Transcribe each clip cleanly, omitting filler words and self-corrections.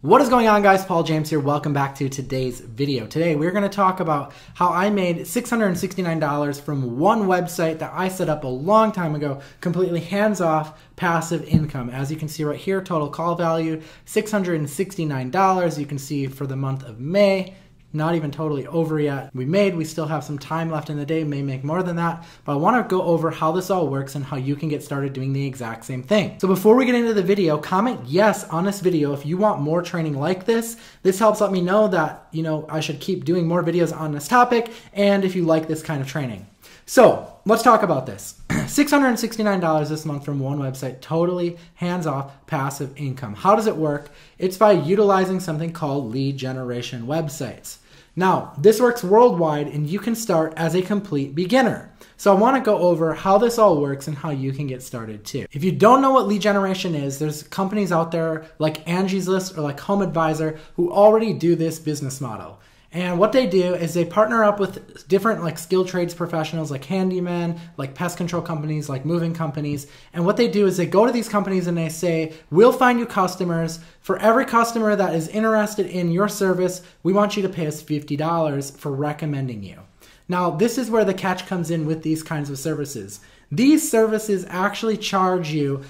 What is going on, guys? Paul James here. Welcome back to today's video. Today we're going to talk about how I made $669 from one website that I set up a long time ago, completely hands-off passive income. As you can see right here, total call value $669. You can see for the month of May. Not even totally over yet. We still have some time left in the day, may make more than that, but I want to go over how this all works and how you can get started doing the exact same thing. So before we get into the video, comment yes on this video if you want more training like this. This helps let me know that, I should keep doing more videos on this topic, and if you like this kind of training. So let's talk about this. $669 this month from one website, totally hands-off passive income. How does it work? It's by utilizing something called lead generation websites. Now, this works worldwide and you can start as a complete beginner. So I want to go over how this all works and how you can get started too. If you don't know what lead generation is, there's companies out there like Angie's List or like Home Advisor who already do this business model. And what they do is they partner up with different skilled trades professionals like handymen, like pest control companies, like moving companies. And what they do is they go to these companies and they say, we'll find you customers. For every customer that is interested in your service, we want you to pay us $50 for recommending you. Now, this is where the catch comes in with these kinds of services. These services actually charge you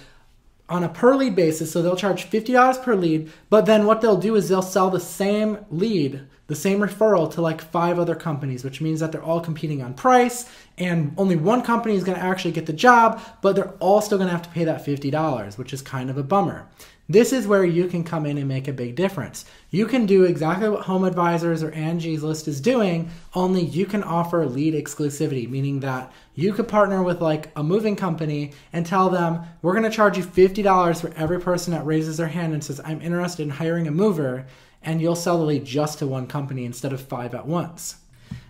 on a per lead basis. So they'll charge $50 per lead, but then what they'll do is they'll sell the same lead, the same referral to like 5 other companies, which means that they're all competing on price and only one company is going to actually get the job, but they're all still going to have to pay that $50, which is kind of a bummer. This is where you can come in and make a big difference. You can do exactly what Home Advisors or Angie's List is doing, only you can offer lead exclusivity, meaning that you could partner with like a moving company and tell them, we're going to charge you $50 for every person that raises their hand and says, I'm interested in hiring a mover, and you'll sell the lead just to one company instead of 5 at once.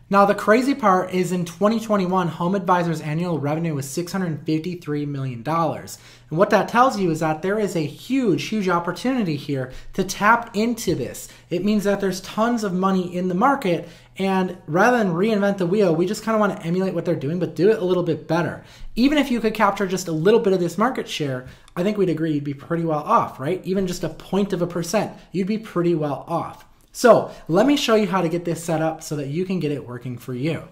Now, the crazy part is in 2021, Home Advisor's annual revenue was $653 million. And what that tells you is that there is a huge opportunity here to tap into this. It means that there's tons of money in the market, and rather than reinvent the wheel, we just kind of want to emulate what they're doing, but do it a little bit better. Even if you could capture just a little bit of this market share, I think we'd agree you'd be pretty well off, right? Even just a 0.1%, you'd be pretty well off. So let me show you how to get this set up so that you can get it working for you.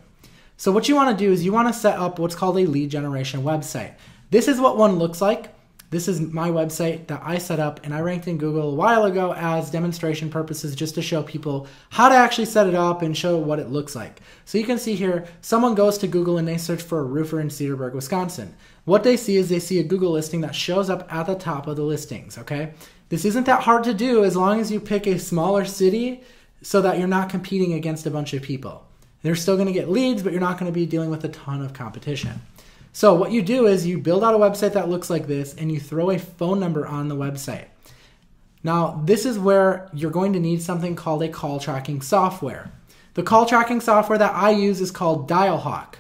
So what you want to do is you want to set up what's called a lead generation website. This is what one looks like. This is my website that I set up and I ranked in Google a while ago as demonstration purposes just to show people how to actually set it up and show what it looks like. So you can see here, someone goes to Google and they search for a roofer in Cedarburg, Wisconsin. What they see is they see a Google listing that shows up at the top of the listings, okay? This isn't that hard to do as long as you pick a smaller city so that you're not competing against a bunch of people. They're still going to get leads, but you're not going to be dealing with a ton of competition. So what you do is you build out a website that looks like this and you throw a phone number on the website. Now, this is where you're going to need something called a call tracking software. The call tracking software that I use is called Dialhawk.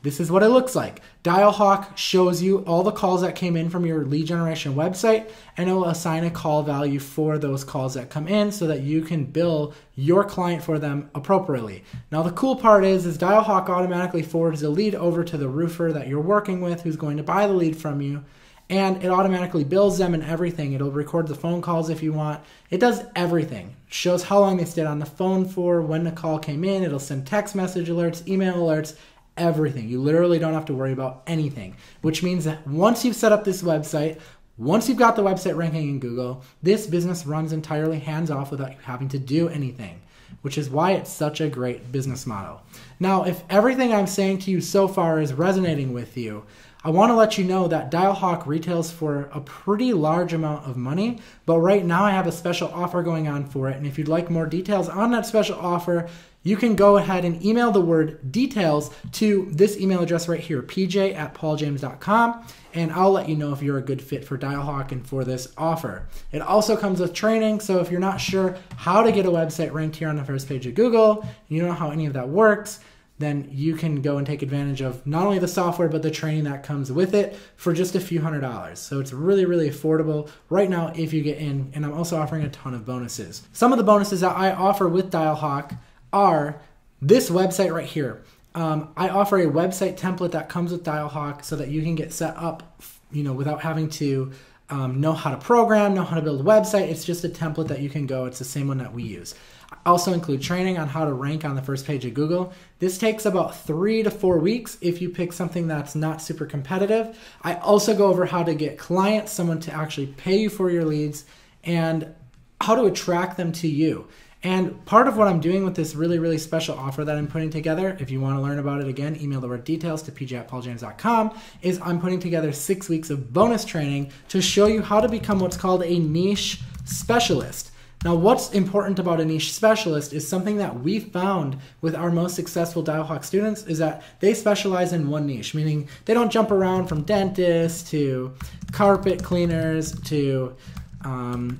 This is what it looks like. Dialhawk shows you all the calls that came in from your lead generation website, and it will assign a call value for those calls that come in so that you can bill your client for them appropriately. Now, the cool part is Dialhawk automatically forwards the lead over to the roofer that you're working with who's going to buy the lead from you, and it automatically bills them and everything. It'll record the phone calls if you want. It does everything. It shows how long they stayed on the phone for, when the call came in. It'll send text message alerts, email alerts, everything. You literally don't have to worry about anything, which means that once you've set up this website, once you've got the website ranking in Google, this business runs entirely hands-off without you having to do anything, which is why it's such a great business model. Now, if everything I'm saying to you so far is resonating with you, I want to let you know that Dialhawk retails for a pretty large amount of money, but right now I have a special offer going on for it, and if you'd like more details on that special offer, you can go ahead and email the word details to this email address right here, pj@pauljames.com, and I'll let you know if you're a good fit for Dialhawk and for this offer. It also comes with training, so if you're not sure how to get a website ranked here on the first page of Google, and you don't know how any of that works, then you can go and take advantage of not only the software, but the training that comes with it for just a few $100s. So it's really affordable right now if you get in, and I'm also offering a ton of bonuses. Some of the bonuses that I offer with Dialhawk are this website right here. I offer a website template that comes with Dialhawk so that you can get set up, without having to know how to program, know how to build a website. It's just a template that you can go. It's the same one that we use. I also include training on how to rank on the first page of Google. This takes about 3 to 4 weeks if you pick something that's not super competitive. I also go over how to get clients, someone to actually pay you for your leads, and how to attract them to you. And part of what I'm doing with this really, really special offer that I'm putting together, if you want to learn about it again, email the word details to pj@pauljames.com, is I'm putting together 6 weeks of bonus training to show you how to become what's called a niche specialist. Now, what's important about a niche specialist is something that we found with our most successful Dialhawk students is that they specialize in one niche, meaning they don't jump around from dentists to carpet cleaners to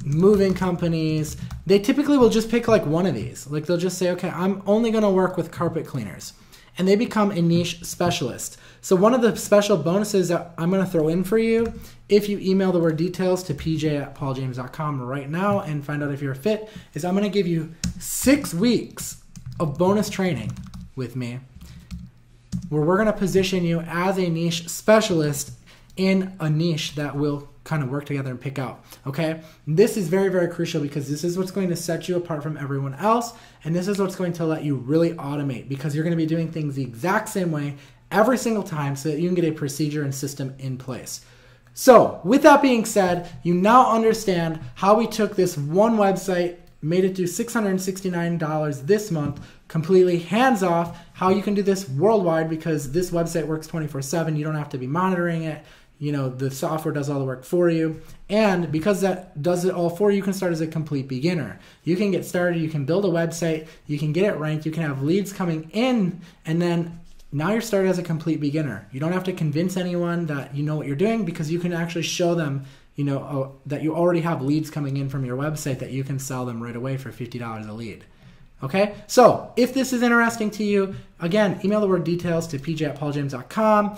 moving companies. They typically will just pick like one of these. Like they'll just say, okay, I'm only going to work with carpet cleaners. And they become a niche specialist. So one of the special bonuses that I'm going to throw in for you, if you email the word details to pj@pauljames.com right now and find out if you're a fit, is I'm going to give you 6 weeks of bonus training with me where we're going to position you as a niche specialist in a niche that will kind of work together and pick out, okay? This is very, very crucial because this is what's going to set you apart from everyone else, and this is what's going to let you really automate because you're going to be doing things the exact same way every single time so that you can get a procedure and system in place. So with that being said, you now understand how we took this one website, made it do $669 this month, completely hands off, how you can do this worldwide because this website works 24/7. You don't have to be monitoring it. You know, the software does all the work for you. And because that does it all for you, you can start as a complete beginner. You can get started, you can build a website, you can get it ranked, you can have leads coming in, and then now you're started as a complete beginner. You don't have to convince anyone that you know what you're doing because you can actually show them, you know, that you already have leads coming in from your website that you can sell them right away for $50 a lead. Okay, so if this is interesting to you, again, email the word details to pj@pauljames.com.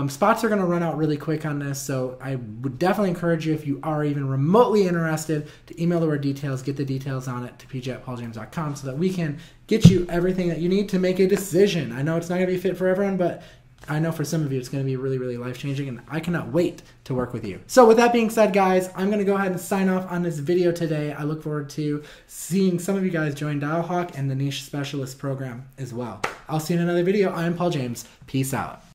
Spots are going to run out really quick on this, so I would definitely encourage you, if you are even remotely interested, to email the word details, get the details on it to pj@pauljames.com so that we can get you everything that you need to make a decision. I know it's not going to be fit for everyone, but I know for some of you it's going to be really, really life-changing, and I cannot wait to work with you. So with that being said, guys, I'm going to go ahead and sign off on this video today. I look forward to seeing some of you guys join Dialhawk and the Niche Specialist program as well. I'll see you in another video. I am Paul James. Peace out.